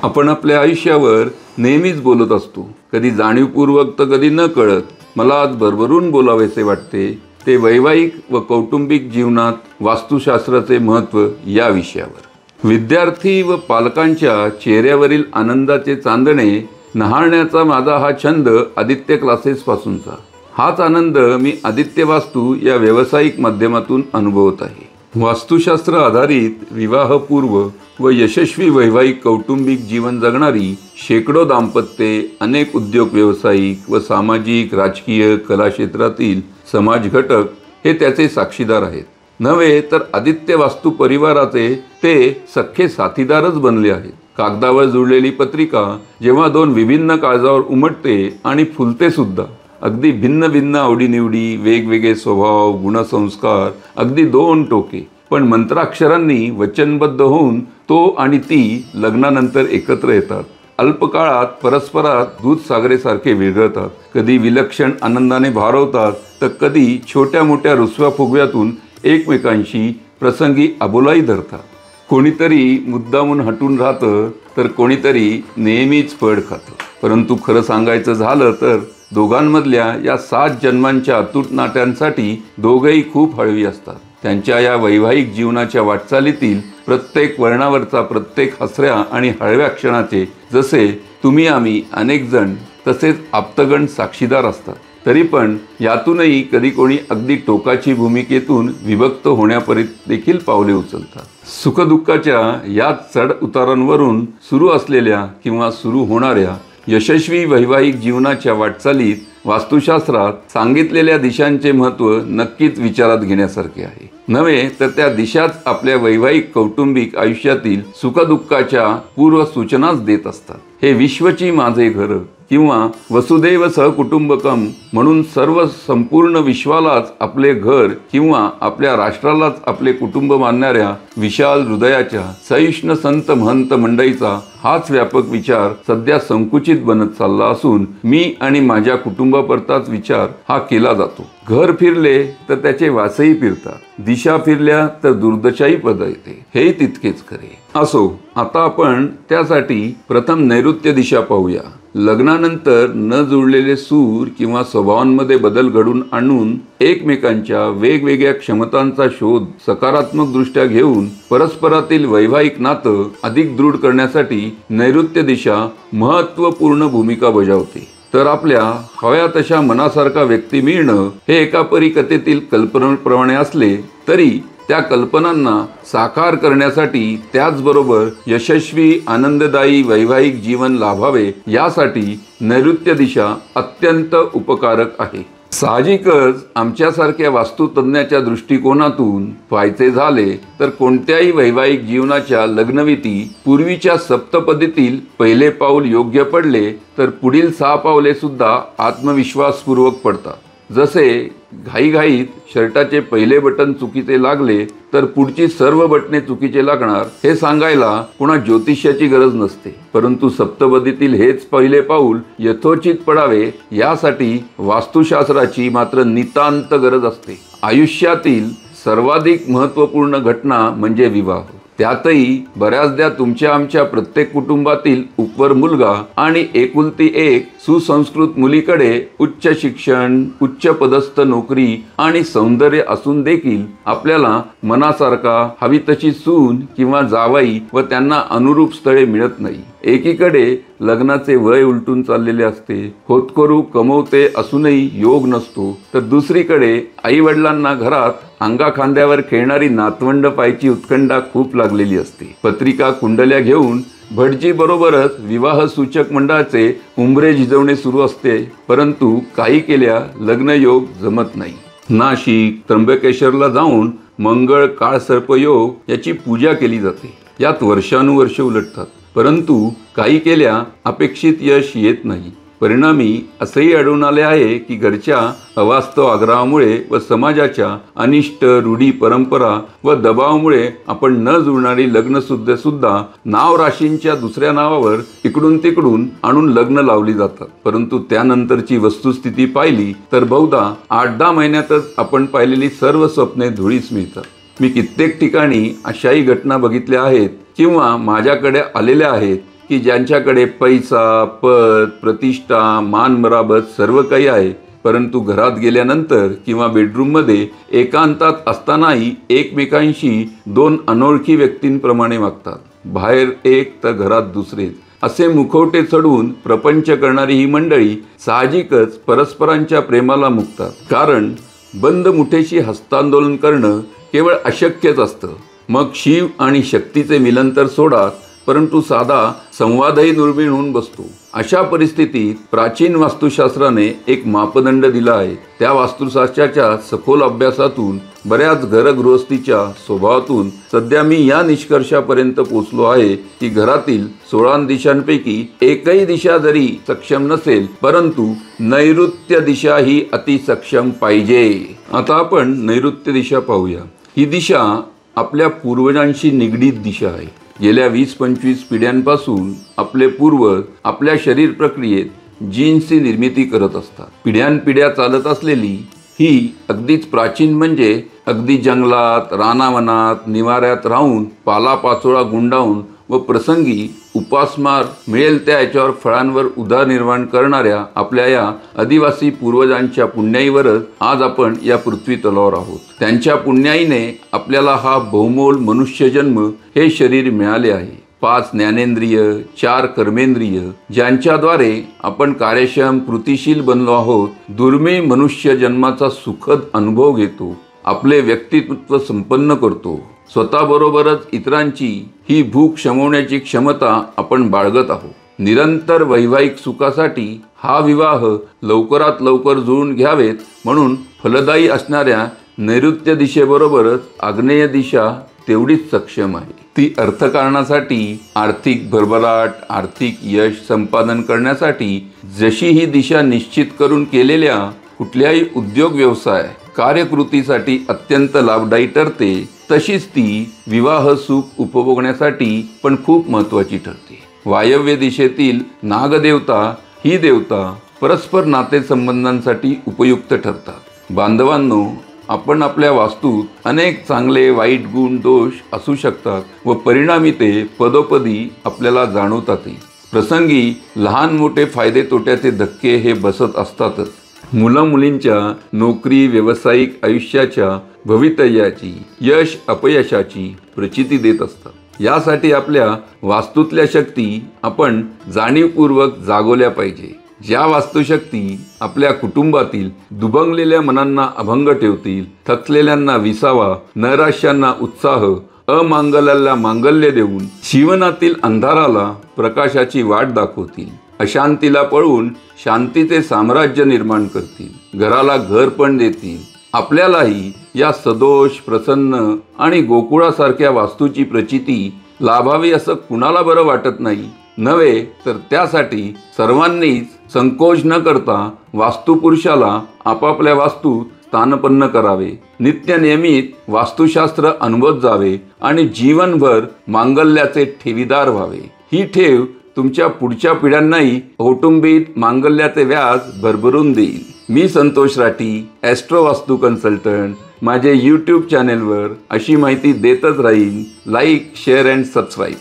आपण आपल्या आयुष्यावर नेहमीच बोलत असतो, कधी जाणीवपूर्वक तर कधी न कळत. मला आज भरभरून बोलावेसे वाटते ते वैवाहिक व कौटुंबिक जीवनात वास्तुशास्त्राचे महत्त्व या विषयावर. विद्यार्थी व पालकांच्या चेहऱ्यावरील आनंदाचे चांदणे न्हाळण्याचा माझा हा छंद आदित्य क्लासेसपासूनचा. हाच आनंद मी आदित्य वास्तू या व्यावसायिक माध्यमातून अनुभवत आहे. वास्तुशास्त्र आधारित विवाहपूर्व व यशस्वी वैवाहिक कौटुंबिक जीवन जगणारी शेकडो दाम्पत्ये, अनेक उद्योग व्यावसायिक व सामाजिक, राजकीय, कला क्षेत्रातील समाज घटक हे त्याचे साक्षीदार आहेत. नव्हे तर आदित्य वास्तू परिवाराचे ते सख्खे साथीदारच बनले आहेत. कागदावर जुळलेली पत्रिका जेव्हा दोन विभिन्न काळजावर उमटते आणि फुलते सुद्धा, अगदी भिन्न भिन्न आवडीनिवडी, वेगवेगळे स्वभाव, गुणसंस्कार, अगदी दोन टोके, पण मंत्राक्षरांनी वचनबद्ध होऊन तो आणि ती लग्नानंतर एकत्र येतात. अल्पकाळात परस्परात दूधसागरेसारखे विरघळतात. कधी विलक्षण आनंदाने भारवतात तर कधी छोट्या मोठ्या रुसव्या फुगव्यातून एकमेकांशी प्रसंगी अबोलाई धरतात. कोणीतरी मुद्दामून हटून राहतं तर कोणीतरी नेहमीच फळ खातं. परंतु खरं सांगायचं झालं तर दोघांमधल्या या 7 जन्मांच्या अतूट नात्यांसाठी दोघंही खूप हळवी असतात. त्यांच्या या वैवाहिक जीवनाच्या वाटचालीतील प्रत्येक वळणावरचा प्रत्येक हसऱ्या आणि हळव्या क्षणाचे जसे तुम्ही आम्ही अनेक जण तसेच आप्तगण साक्षीदार असतात. तरी पण यातूनही कधी कोणी अगदी टोकाची भूमिकेतून विभक्त होण्यापर्यंत देखील पावले उचलतात. सुखदुःखाच्या या चढ उतारांवरून सुरू असलेल्या किंवा सुरू होणाऱ्या यशस्वी वैवाहिक जीवनाच्या वाटचालीत वास्तुशास्त्रात सांगितलेल्या दिशांचे महत्त्व नक्कीच विचारात घेण्यासारखे आहे. नव्हे तर त्या दिशाच आपल्या वैवाहिक कौटुंबिक आयुष्यातील सुखदुःखाच्या पूर्व सूचनाच देत असतात. हे विश्वची माझे घर किंवा वसुदैव सहकुटुंबकम म्हणून सर्व संपूर्ण विश्वालाच आपले घर किंवा आपल्या राष्ट्रालाच आपले कुटुंब मानणाऱ्या विशाल हृदयाच्या सहिष्णु संत महंत मंडळीचा हाच व्यापक विचार सध्या संकुचित बनत चालला असून मी आणि माझ्या कुटुंबापरताच विचार हा केला जातो. घर फिरले तर त्याचे वासही फिरतात, दिशा फिरल्या तर दुर्दशाही पदळते, हे तितकेच खरे. असो, आता आपण त्यासाठी प्रथम नैऋत्य दिशा पाहूया. लग्नानंतर न जुळलेले सूर किंवा स्वभावांमध्ये बदल घडून आणून एकमेकांच्या वेगवेगळ्या क्षमतांचा शोध सकारात्मक दृष्ट्या घेऊन परस्परातील वैवाहिक नातं अधिक दृढ करण्यासाठी नैऋत्य दिशा महत्त्वपूर्ण भूमिका बजावते. तर आपल्या हव्या तशा मनासारखा व्यक्ती मिळणं हे एका परिकथेतील कल्पनेप्रमाणे असले तरी त्या कल्पनांना साकार करण्यासाठी त्याचबरोबर यशस्वी आनंददायी वैवाहिक जीवन लाभावे यासाठी नैऋत्य दिशा अत्यंत उपकारक आहे. साहजिकच आमच्यासारख्या वास्तुतज्ञाच्या दृष्टिकोनातून पाहायचे झाले तर कोणत्याही वैवाहिक जीवनाच्या लग्नविधी पूर्वीच्या सप्तपदीतील पहिले पाऊल योग्य पडले तर पुढील 6 पावले सुद्धा आत्मविश्वासपूर्वक पडतात. जसे घाईघाईत शर्टाचे पहिले बटन चुकीचे लागले तर पुढची सर्व बटणे चुकीचे लागणार हे सांगायला कोणा ज्योतिष्याची गरज नसते. परंतु सप्तपदीतील हेच पहिले पाऊल यथोचित पडावे यासाठी वास्तुशास्त्राची मात्र नितांत गरज असते. आयुष्यातील सर्वाधिक महत्त्वपूर्ण घटना म्हणजे विवाह. त्यातही बऱ्याचदा तुमच्या आमच्या प्रत्येक कुटुंबातील उपवर मुलगा आणि एकुलती एक सुसंस्कृत मुलीकडे उच्च शिक्षण, उच्च पदस्थ नोकरी आणि सौंदर्य असून देखील आपल्याला मनासारखा हवी तशी सून किंवा जावाई व त्यांना अनुरूप स्थळे मिळत नाही. एकीकडे लग्नाचे वय उलटून चाललेले असते, होतकरू कमवते असूनही योग नसतो, तर दुसरीकडे आई वडिलांना घरात अंगाखांद्यावर खेळणारी नातवंड पाहायची उत्कंठा खूप लागलेली असते. पत्रिका कुंडल्या घेऊन भटजी बरोबरच विवाह सूचक मंडळाचे उंबरे झिजवणे सुरू असते. परंतु काही केल्या लग्नयोग जमत नाही. नाशिक त्र्यंबकेश्वरला जाऊन मंगळ काळ सर्पयोग याची पूजा केली जाते. यात वर्षानुवर्ष उलटतात, परंतु काही केल्या अपेक्षित यश येत नाही. परिणामी असेही आढळून आले आहे की घरच्या अवास्तव आग्रहामुळे व समाजाच्या अनिष्ट रूढी परंपरा व दबावामुळे आपण न जुळणारी लग्न सुद्धा नाव राशींच्या दुसऱ्या नावावर इकडून तिकडून आणून लग्न लावली जातात. परंतु त्यानंतरची वस्तुस्थिती पाहिली तर बहुधा 8-10 महिन्यातच आपण पाहिलेली सर्व स्वप्ने धुळीस मिळतात. मी कित्येक ठिकाणी अशाही घटना बघितल्या आहेत किंवा माझ्याकडे आलेल्या आहेत की ज्यांच्याकडे पैसा, पद, प्रतिष्ठा, मान मराबत सर्व काही आहे, परंतु घरात गेल्यानंतर किंवा बेडरूममध्ये एकांतात असतानाही एकमेकांशी दोन अनोळखी व्यक्तींप्रमाणे वागतात. बाहेर एक तर घरात दुसरेच असे मुखवटे चढवून प्रपंच करणारी ही मंडळी साहजिकच परस्परांच्या प्रेमाला मुकतात. कारण बंद मुठीशी हस्तांदोलन करणं केवळ अशक्यच असतं. मग शिव आणि शक्तीचे मिलन तर सोडा, परंतु साधा संवादही दुर्मिळ होऊन बसतो. अशा परिस्थितीत प्राचीन वास्तुशास्त्राने एक मापदंड दिला आहे. त्या वास्तुशास्त्राच्या सखोल अभ्यासातून, बऱ्याच घरगृहस्थीच्या स्वभावातून सध्या मी या निष्कर्षापर्यंत पोहोचलो आहे की घरातील 16 दिशांपैकी एकही दिशा जरी सक्षम नसेल, परंतु नैऋत्य दिशा ही अतिसक्षम पाहिजे. आता आपण नैऋत्य दिशा पाहूया. ही दिशा आपल्या पूर्वजांशी निगडीत दिशा आहे. गेल्या 20-25 पिढ्यांपासून आपले पूर्वज आपल्या शरीर प्रक्रियेत जीन्सची निर्मिती करत असतात. पिढ्यानपिढ्या चालत असलेली ही अगदीच प्राचीन म्हणजे अगदी जंगलात, रानावनात, निवाऱ्यात राहून पालापाचोळा गुंडाळून व प्रसंगी उपासमार मिळेल त्या याच्यावर फळांवर उदरनिर्माण करणाऱ्या आपल्या या आदिवासी पूर्वजांच्या पुण्याईवरच आज आपण या पृथ्वी तलावर आहोत. त्यांच्या पुण्याईने आपल्याला हा बहुमोल मनुष्यजन्म हे शरीर मिळाले आहे. 5 ज्ञानेंद्रिय, 4 कर्मेंद्रिय ज्यांच्याद्वारे आपण कार्यक्षम कृतिशील बनलो आहोत. दुर्मिळ मनुष्य जन्माचा सुखद अनुभव घेतो, आपले व्यक्तित्व संपन्न करतो. स्वतःबरोबरच इतरांची ही भूक शमवण्याची क्षमता आपण बाळगत आहोत. निरंतर वैवाहिक सुखासाठी हा विवाह लवकरात लवकर जुळून घ्यावेत म्हणून फलदायी असणाऱ्या नैऋत्य दिशेबरोबरच आग्नेय दिशा तेवढीच सक्षम आहे. ती अर्थकारणासाठी, आर्थिक भरभराट, आर्थिक यश संपादन करण्यासाठी जशी ही दिशा निश्चित करून केलेल्या कुठल्याही उद्योग व्यवसाय कार्यकृतीसाठी अत्यंत लाभदायी ठरते, तशीच ती विवाह सुख उपभोगण्यासाठी पण खूप महत्त्वाची ठरते. वायव्य दिशेतील नागदेवता ही देवता परस्पर नातेसंबंधांसाठी उपयुक्त ठरतात. बांधवांनो, आपण आपल्या वास्तूत अनेक चांगले वाईट गुण दोष असू शकतात व परिणामी ते पदोपदी आपल्याला जाणवतातही. प्रसंगी लहान मोठे फायदे तोट्याचे धक्के हे बसत असतातच. मुला मुलींच्या नोकरी व्यावसायिक आयुष्याच्या भवितव्याची, यश अपयशाची प्रचिती देत असतात. यासाठी आपल्या वास्तूतल्या शक्ती आपण जाणीवपूर्वक जागवल्या पाहिजे. ज्या वास्तुशक्ती आपल्या कुटुंबातील दुभंगलेल्या मनांना अभंग ठेवतील, थकलेल्यांना विसावा, नैराश्यांना उत्साह, अमांगल्याला मांगल्य देऊन जीवनातील अंधाराला प्रकाशाची वाट दाखवतील, अशांतीला पळून शांतीचे साम्राज्य निर्माण करतील, घराला घर पण देतील. आपल्यालाही या सदोष, प्रसन्न आणि गोकुळासारख्या वास्तूची प्रचिती लाभावी असं कुणाला बरं वाटत नाही नव्हे, तर त्यासाठी सर्वांनीच संकोच न करता वास्तुपुरुषाला आपापल्या वास्तूत स्थानपन्न करावे, नित्यनियमित वास्तुशास्त्र अनुभवत जावे आणि जीवनभर मांगल्याचे ठेवीदार व्हावे. ही ठेव तुमच्या पुढच्या पिढ्यांनाही कौटुंबिक मांगल्याचे व्याज भरभरून देईल. मी संतोष राठी, ॲस्ट्रो वास्तू कन्सल्टंट. माझे यूट्यूब चॅनेलवर अशी माहिती देतच राहीन. Like, share and subscribe.